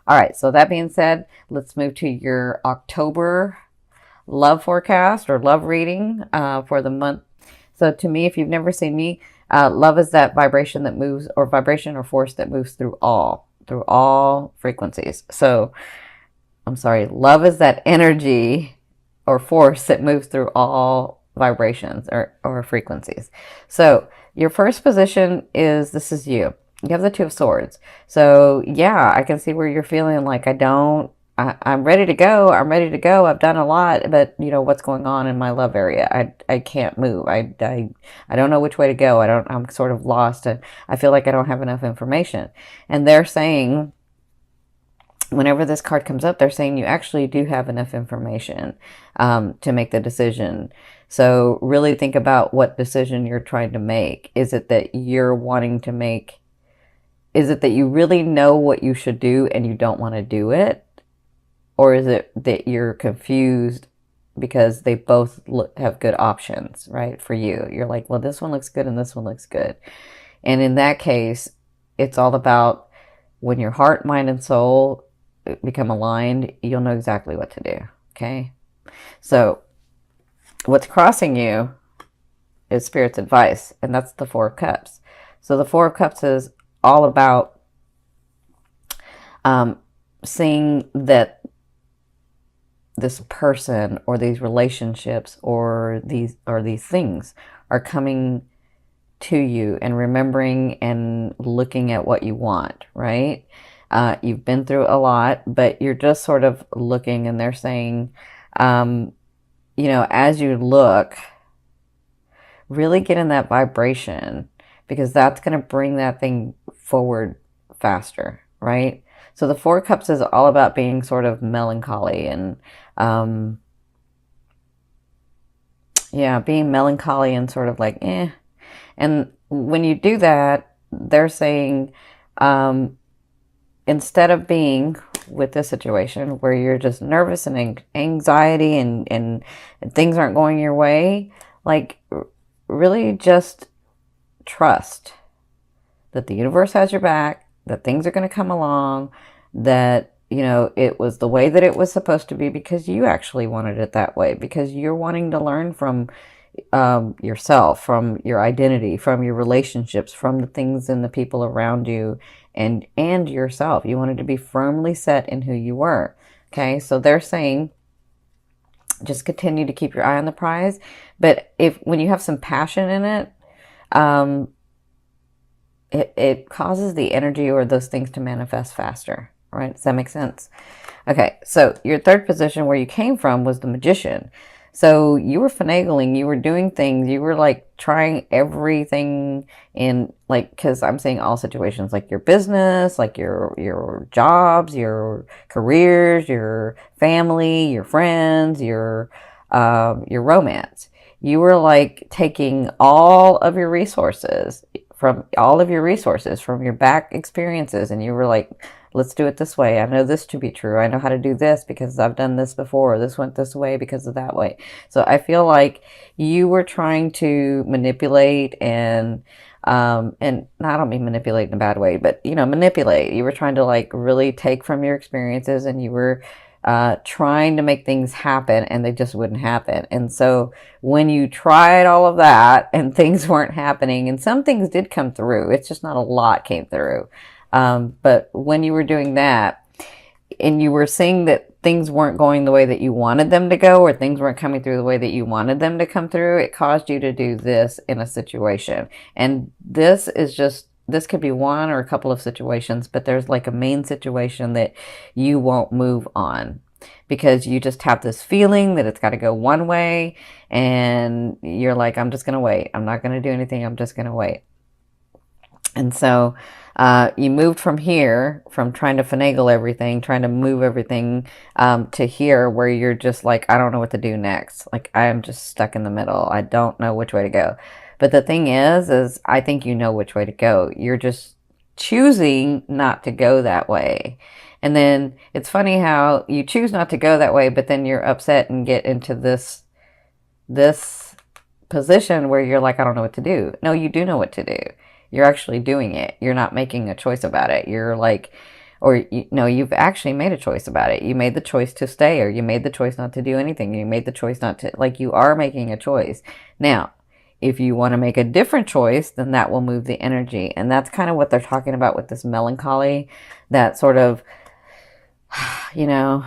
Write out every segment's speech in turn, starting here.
All right, so that being said, let's move to your October love forecast or love reading for the month. So to me, if you've never seen me, love is that vibration that moves, or vibration or force that moves through all frequencies. So I'm sorry, love is that energy or force that moves through all vibrations or frequencies. So your first position is, this is you. You have the Two of Swords. So yeah, I can see where you're feeling like I'm ready to go. I'm ready to go. I've done a lot, but you know what's going on in my love area. I can't move. I don't know which way to go. I'm sort of lost. And I feel like I don't have enough information. And they're saying, whenever this card comes up, they're saying you actually do have enough information to make the decision. So really think about what decision you're trying to make. Is it that you're wanting to make, is it that you really know what you should do and you don't want to do it? Or is it that you're confused because they both have good options, right, for you? You're like, well, this one looks good and this one looks good. And in that case, it's all about when your heart, mind, and soul become aligned, you'll know exactly what to do, okay? So what's crossing you is Spirit's advice, and that's the Four of Cups. So the Four of Cups is all about seeing that this person or these relationships or these things are coming to you, and remembering and looking at what you want, right? You've been through a lot, but you're just sort of looking, and they're saying, you know, as you look, really get in that vibration, because that's going to bring that thing forward faster, right? So the Four of Cups is all about being sort of melancholy and, yeah, being melancholy and sort of like, eh. And when you do that, they're saying, instead of being with this situation where you're just nervous and anxiety and things aren't going your way, like really just trust that the universe has your back, that things are going to come along, that, you know, it was the way that it was supposed to be because you actually wanted it that way, because you're wanting to learn from yourself, from your identity, from your relationships, from the things and the people around you, and yourself. You wanted to be firmly set in who you were. Okay, so they're saying just continue to keep your eye on the prize, but when you have some passion in it, it causes the energy or those things to manifest faster, right? Does that make sense? Okay, so your third position where you came from was the Magician. So you were finagling, you were doing things, you were like trying everything in, like, because I'm saying all situations, like your business, like your jobs, your careers, your family, your friends, your romance. You were like taking all of your resources from your back experiences, and you were like, let's do it this way. I know this to be true. I know how to do this because I've done this before. This went this way because of that way. So I feel like you were trying to manipulate and I don't mean manipulate in a bad way, but, you know, manipulate. You were trying to like really take from your experiences, and you were trying to make things happen, and they just wouldn't happen. And so when you tried all of that and things weren't happening, and some things did come through, it's just not a lot came through. But when you were doing that and you were seeing that things weren't going the way that you wanted them to go, or things weren't coming through the way that you wanted them to come through, it caused you to do this in a situation. And this could be one or a couple of situations, but there's like a main situation that you won't move on because you just have this feeling that it's got to go one way, and you're like, I'm just going to wait. I'm not going to do anything. I'm just going to wait. And so you moved from here, from trying to finagle everything, trying to move everything, to here where you're just like, I don't know what to do next. Like, I am just stuck in the middle. I don't know which way to go. But the thing is I think you know which way to go. You're just choosing not to go that way. And then it's funny how you choose not to go that way, but then you're upset and get into this position where you're like, I don't know what to do. No, you do know what to do. You're actually doing it. You're not making a choice about it. You're like, or you know, you've actually made a choice about it. You made the choice to stay, or you made the choice not to do anything. You made the choice not to, like, you are making a choice. Now, if you want to make a different choice, then that will move the energy. And that's kind of what they're talking about with this melancholy, that sort of, you know,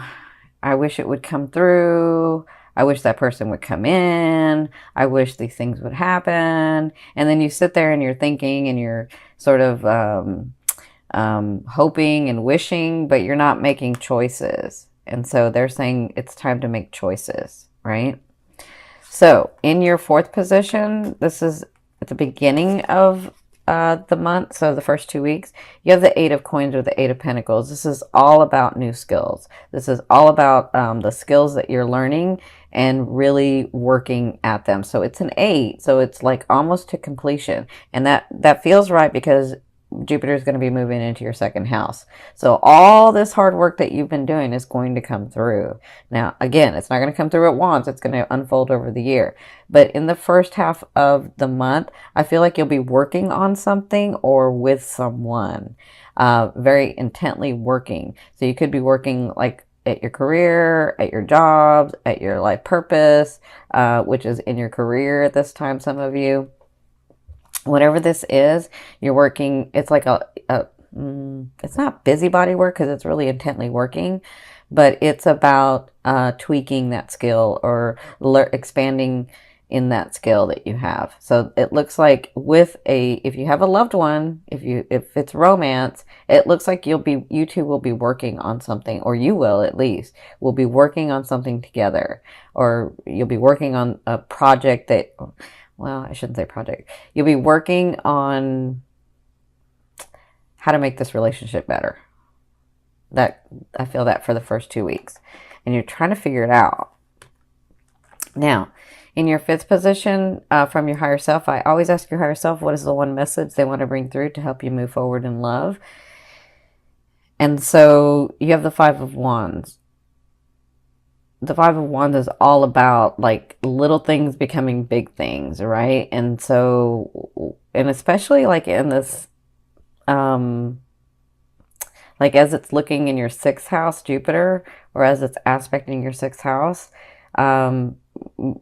I wish it would come through. I wish that person would come in. I wish these things would happen. And then you sit there and you're thinking and you're sort of hoping and wishing, but you're not making choices. And so they're saying it's time to make choices, right? So in your fourth position, this is at the beginning of the month, so the first 2 weeks, you have the Eight of Coins or the Eight of Pentacles. This is all about new skills. This is all about the skills that you're learning and really working at them. So it's an 8, so it's like almost to completion. And that feels right because Jupiter is going to be moving into your second house. So all this hard work that you've been doing is going to come through. Now, again, it's not going to come through at once. It's going to unfold over the year. But in the first half of the month, I feel like you'll be working on something or with someone, very intently working. So you could be working like at your career, at your jobs, at your life purpose, which is in your career at this time, some of you. Whatever this is, you're working, it's like it's not busybody work because it's really intently working, but it's about tweaking that skill or expanding in that skill that you have. So it looks like if you have a loved one, if it's romance, it looks like you two will be working on something, or you will at least, will be working on something together, or you'll be working on a project that, well, I shouldn't say project. You'll be working on how to make this relationship better. I feel that for the first 2 weeks. And you're trying to figure it out. Now, in your fifth position, from your higher self, I always ask your higher self, what is the one message they want to bring through to help you move forward in love? And so you have the Five of Wands. The Five of Wands is all about like little things becoming big things, right? And so, and especially like in this, like as it's looking in your sixth house, Jupiter, or as it's aspecting your sixth house, you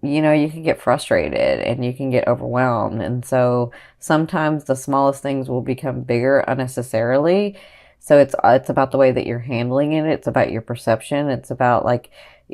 know, you can get frustrated and you can get overwhelmed. And so sometimes the smallest things will become bigger unnecessarily. So it's about the way that you're handling it. It's about your perception. It's about like,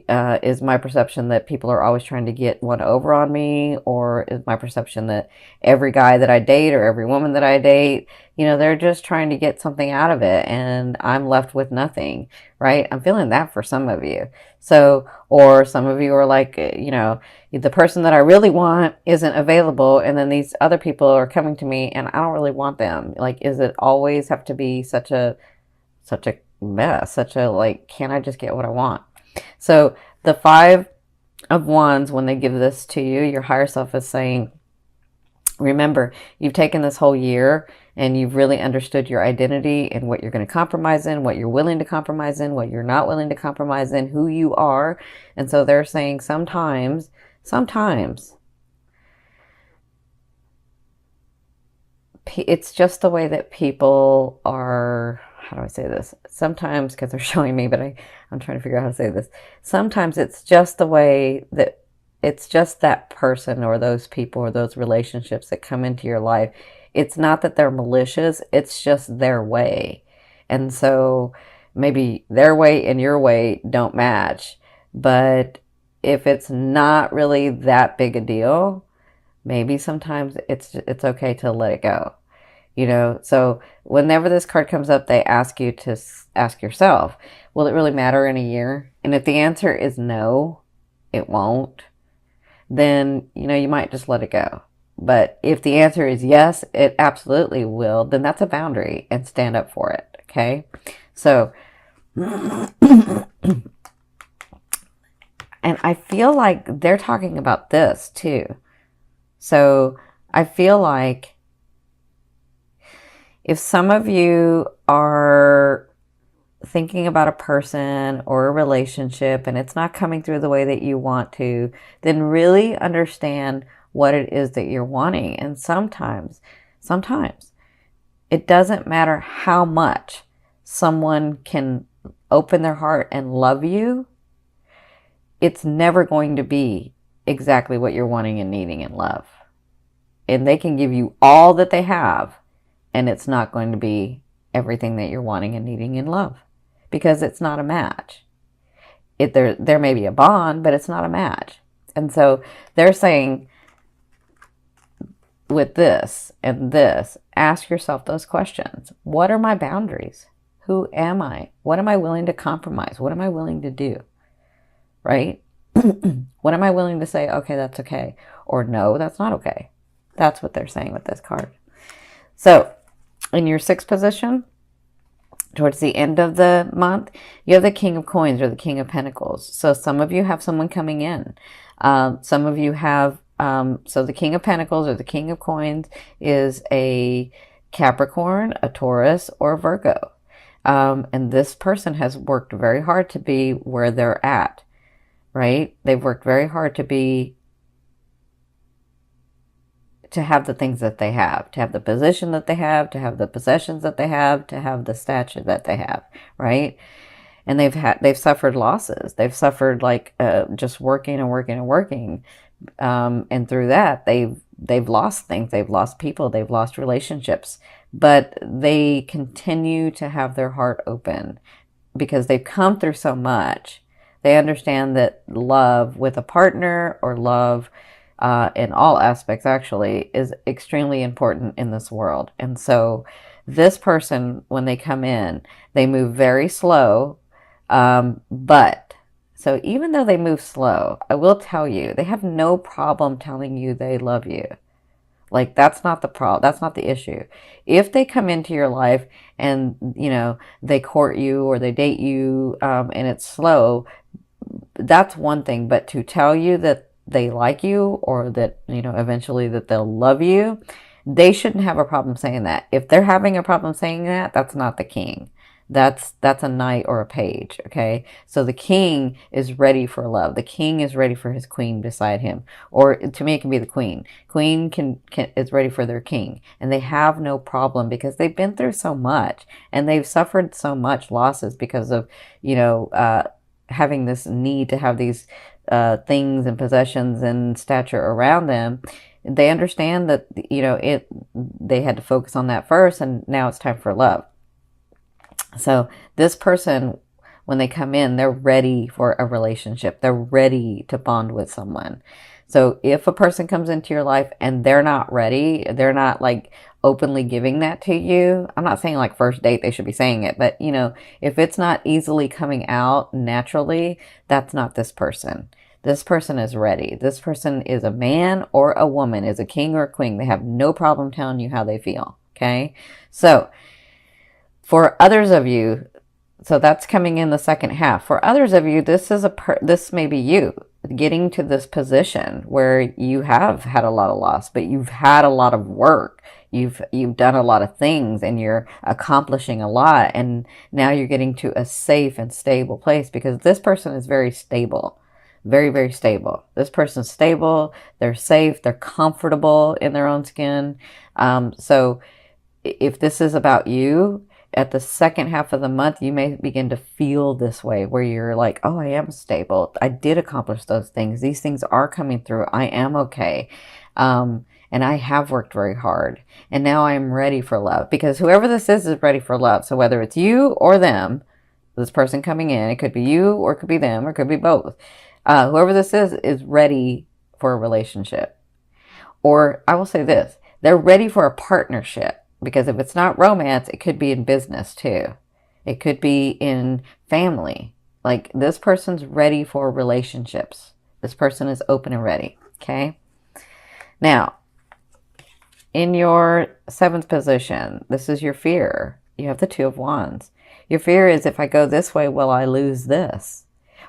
is my perception that people are always trying to get one over on me? Or is my perception that every guy that I date or every woman that I date, you know, they're just trying to get something out of it and I'm left with nothing, right? I'm feeling that for some of you. So, or some of you are like, you know, the person that I really want isn't available and then these other people are coming to me and I don't really want them. Like, is it always have to be such a mess, such a like, can't I just get what I want? So the Five of Wands, when they give this to you, your higher self is saying, remember, you've taken this whole year and you've really understood your identity and what you're going to compromise in, what you're willing to compromise in, what you're not willing to compromise in, who you are. And so they're saying sometimes it's just the way that people are. How do I say this? Sometimes, because they're showing me, but I'm trying to figure out how to say this. Sometimes it's just the way that it's just that person or those people or those relationships that come into your life. It's not that they're malicious. It's just their way. And so maybe their way and your way don't match. But if it's not really that big a deal, maybe sometimes it's okay to let it go. You know, so whenever this card comes up, they ask you to ask yourself, will it really matter in a year? And if the answer is no, it won't, then, you know, you might just let it go. But if the answer is yes, it absolutely will, then that's a boundary and stand up for it. Okay. So, and I feel like they're talking about this too. So I feel like if some of you are thinking about a person or a relationship and it's not coming through the way that you want to, then really understand what it is that you're wanting. And sometimes it doesn't matter how much someone can open their heart and love you, it's never going to be exactly what you're wanting and needing in love. And they can give you all that they have, and it's not going to be everything that you're wanting and needing in love, because it's not a match. There may be a bond, but it's not a match. And so they're saying, with this and this, ask yourself those questions. What are my boundaries? Who am I? What am I willing to compromise? What am I willing to do? Right? What am I willing to say, okay, that's okay, or no, that's not okay? That's what they're saying with this card. So in your 6th position, towards the end of the month, you have the King of Coins or the King of Pentacles. So some of you have someone coming in. Some of you have, so the King of Pentacles or the King of Coins is a Capricorn, a Taurus, or a Virgo. And this person has worked very hard to be where they're at, right? They've worked very hard to have the things that they have, to have the position that they have, to have the possessions that they have, to have the stature that they have, right? And they've suffered losses. They've suffered like just working and working and working, and through that they've lost things. They've lost people. They've lost relationships, but they continue to have their heart open because they've come through so much. They understand that love with a partner, or love in all aspects actually, is extremely important in this world. And so this person, when they come in, they move very slow, but so even though they move slow, I will tell you, they have no problem telling you they love you. Like, that's not the problem. That's not the issue. If they come into your life and, you know, they court you or they date you, and it's slow, that's one thing. But to tell you that they like you, or that, you know, eventually that they'll love you, they shouldn't have a problem saying that. If they're having a problem saying that, that's not the king. That's a knight or a page, okay? So the king is ready for love. The king is ready for his queen beside him. Or to me, it can be the queen. Queen is ready for their king. And they have no problem because they've been through so much. And they've suffered so much losses because of, you know, having this need to have these things and possessions and stature around them. They understand that, you know, they had to focus on that first, and now it's time for love. So this person, when they come in, they're ready for a relationship. They're ready to bond with someone. So if a person comes into your life and they're not ready, they're not like openly giving that to you. I'm not saying like first date they should be saying it, but you know, if it's not easily coming out naturally, that's not this person. This person is ready. This person is a man or a woman, is a king or a queen. They have no problem telling you how they feel. Okay. So for others of you, so that's coming in the second half. For others of you, this may be you getting to this position where you have had a lot of loss, but you've had a lot of work. You've done a lot of things, and you're accomplishing a lot, and now you're getting to a safe and stable place because this person is very stable. Very, very stable. This person's stable. They're safe. They're comfortable in their own skin. So if this is about you, at the second half of the month, you may begin to feel this way where you're like, oh, I am stable. I did accomplish those things. These things are coming through. I am okay. And I have worked very hard. And now I am ready for love, because whoever this is ready for love. So whether it's you or them, this person coming in, it could be you or it could be them or it could be both. Whoever this is ready for a relationship. Or I will say this, they're ready for a partnership. Because if it's not romance, it could be in business too. It could be in family. Like, this person's ready for relationships. This person is open and ready. Okay. Now, in your 7th position, this is your fear. You have the 2 of Wands. Your fear is, if I go this way, will I lose this?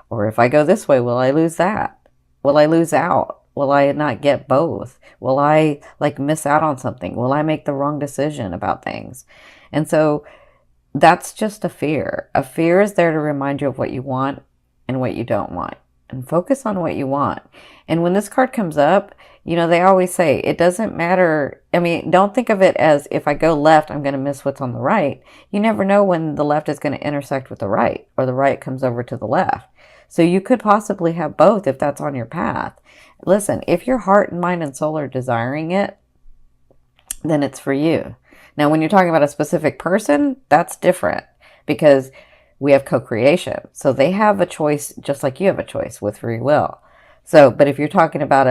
Or if I go this way, will I lose that? Will I lose out? Will I not get both? Will I like miss out on something? Will I make the wrong decision about things? And so that's just a fear. A fear is there to remind you of what you want and what you don't want. and focus on what you want. And when this card comes up, you know, they always say it doesn't matter. I mean, don't think of it as if I go left, I'm going to miss what's on the right. You never know when the left is going to intersect with the right, or the right comes over to the left. So you could possibly have both if that's on your path. Listen, if your heart and mind and soul are desiring it, then it's for you. Now, when you're talking about a specific person, that's different, because we have co-creation. So they have a choice just like you have a choice with free will. So, but if you're talking about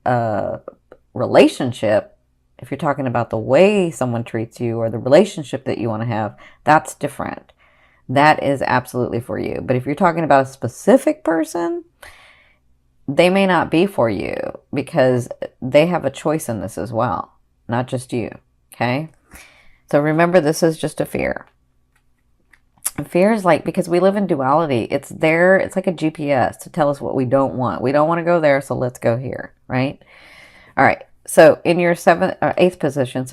a relationship, if you're talking about the way someone treats you or the relationship that you want to have, that's different. That is absolutely for you. But if you're talking about a specific person, they may not be for you, because they have a choice in this as well, not just you. Okay? So remember, this is just a fear. Fear is like, because we live in duality, it's there, it's like a GPS to tell us what we don't want. We don't want to go there, so let's go here, right? All right, so in your eighth position,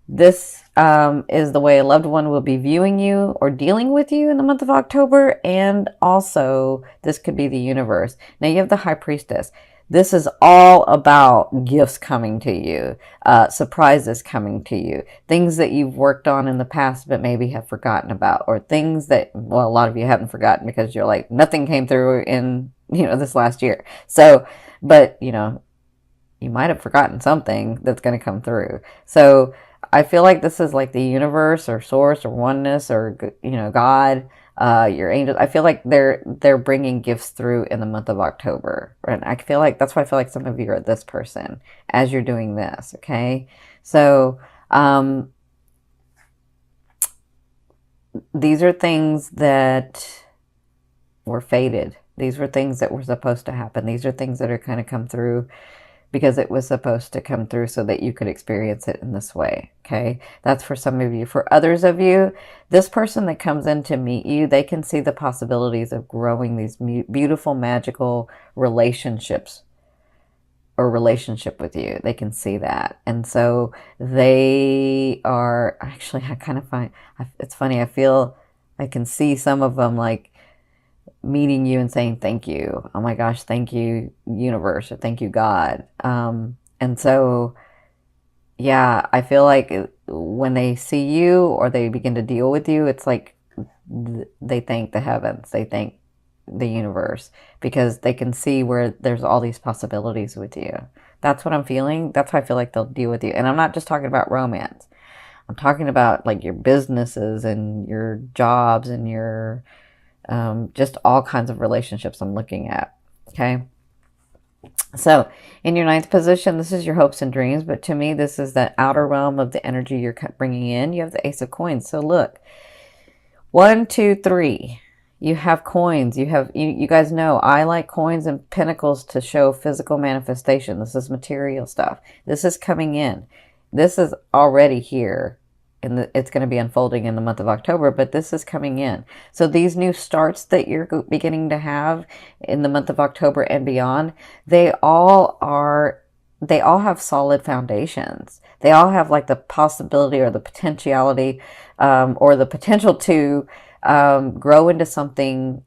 this is the way a loved one will be viewing you or dealing with you in the month of October, and also this could be the universe. Now you have the High Priestess. This is all about gifts coming to you, surprises coming to you, things that you've worked on in the past but maybe have forgotten about, or things that, well, a lot of you haven't forgotten because you're like, nothing came through in, you know, this last year. So, but, you know, you might have forgotten something that's going to come through. So I feel like this is like the universe or source or oneness or, you know, God, your angels. I feel like they're bringing gifts through in the month of October. And I feel like that's why I feel like some of you are this person as you're doing this. Okay. So, these are things that were fated. These were things that were supposed to happen. These are things that are kind of come through because it was supposed to come through so that you could experience it in this way, okay? That's for some of you. For others of you, this person that comes in to meet you, they can see the possibilities of growing these beautiful, magical relationships or relationship with you. They can see that. And so they are, actually, I kind of find, it's funny, I feel, I can see some of them like, meeting you and saying thank you. Oh my gosh, thank you, universe, or thank you, God. And so, yeah, I feel like when they see you or they begin to deal with you, it's like they thank the heavens, they thank the universe, because they can see where there's all these possibilities with you. That's what I'm feeling. That's why I feel like they'll deal with you. And I'm not just talking about romance. I'm talking about like your businesses and your jobs and your just all kinds of relationships I'm looking at. Okay. So in your ninth position, this is your hopes and dreams. But to me, this is that outer realm of the energy you're bringing in. You have the Ace of Coins. So look, 1, 2, 3. You have coins. You guys know I like coins and pentacles to show physical manifestation. This is material stuff. This is coming in. This is already here. And it's going to be unfolding in the month of October, but this is coming in. So these new starts that you're beginning to have in the month of October and beyond, they all have solid foundations. They all have like the possibility or the potentiality, or the potential to grow into something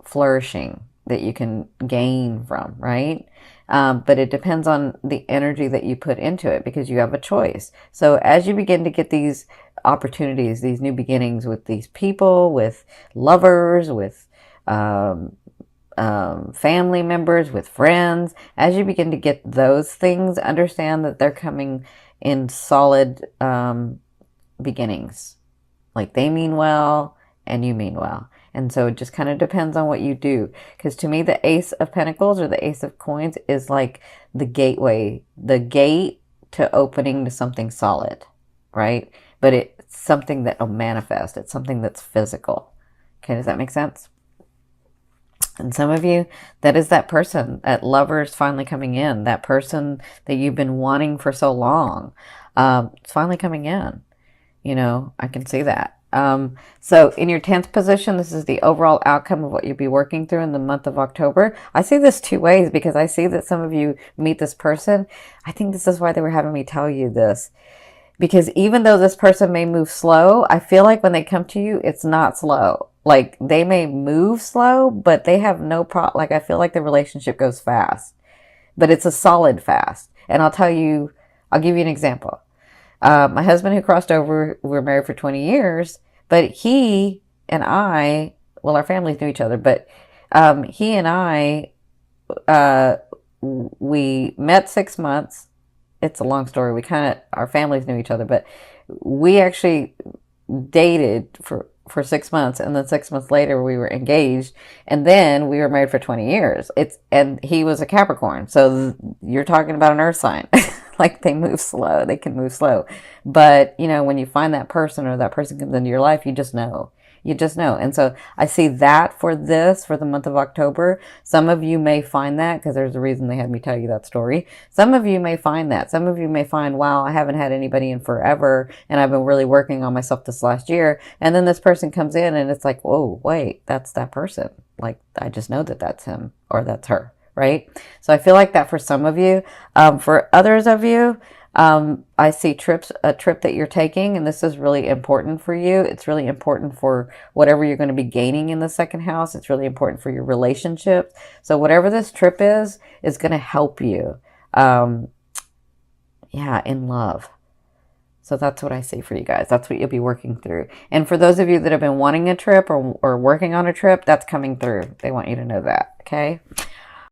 flourishing that you can gain from, right? But it depends on the energy that you put into it, because you have a choice. So as you begin to get these opportunities, these new beginnings with these people, with lovers, with family members, with friends, as you begin to get those things, understand that they're coming in solid beginnings. Like they mean well and you mean well. And so it just kind of depends on what you do. Because to me, the Ace of Pentacles or the Ace of Coins is like the gateway, the gate to opening to something solid, right? But it's something that will manifest. It's something that's physical. Okay, does that make sense? And some of you, that is that person, that lover is finally coming in. That person that you've been wanting for so long. It's finally coming in. You know, I can see that. So in your 10th position, this is the overall outcome of what you'll be working through in the month of October. I see this two ways, because I see that some of you meet this person. I think this is why they were having me tell you this, because even though this person may move slow, I feel like when they come to you, it's not slow. Like, they may move slow, but they have no problem. Like, I feel like the relationship goes fast, but it's a solid fast. And I'll give you an example. My husband who crossed over, we were married for 20 years, but he and I, well, our families knew each other, but he and I, we met 6 months. It's a long story. Our families knew each other, but we actually dated for 6 months, and then 6 months later we were engaged, and then we were married for 20 years. And he was a Capricorn, so you're talking about an earth sign. Like, they move slow, they can move slow, but when you find that person, or that person comes into your life, you just know. And so I see that for the month of October. Some of you may find that, because there's a reason they had me tell you that story. Some of you may find that. Some of you may find, wow, I haven't had anybody in forever, and I've been really working on myself this last year. And then this person comes in, and it's like, whoa, wait, that's that person. Like, I just know that that's him or that's her, right? So I feel like that for some of you. For others of you, I see a trip that you're taking, and this is really important for you. It's really important for whatever you're going to be gaining in the second house. It's really important for your relationships. So whatever this trip is going to help you, in love. So that's what I see for you guys. That's what you'll be working through. And for those of you that have been wanting a trip or working on a trip, that's coming through. They want you to know that, okay?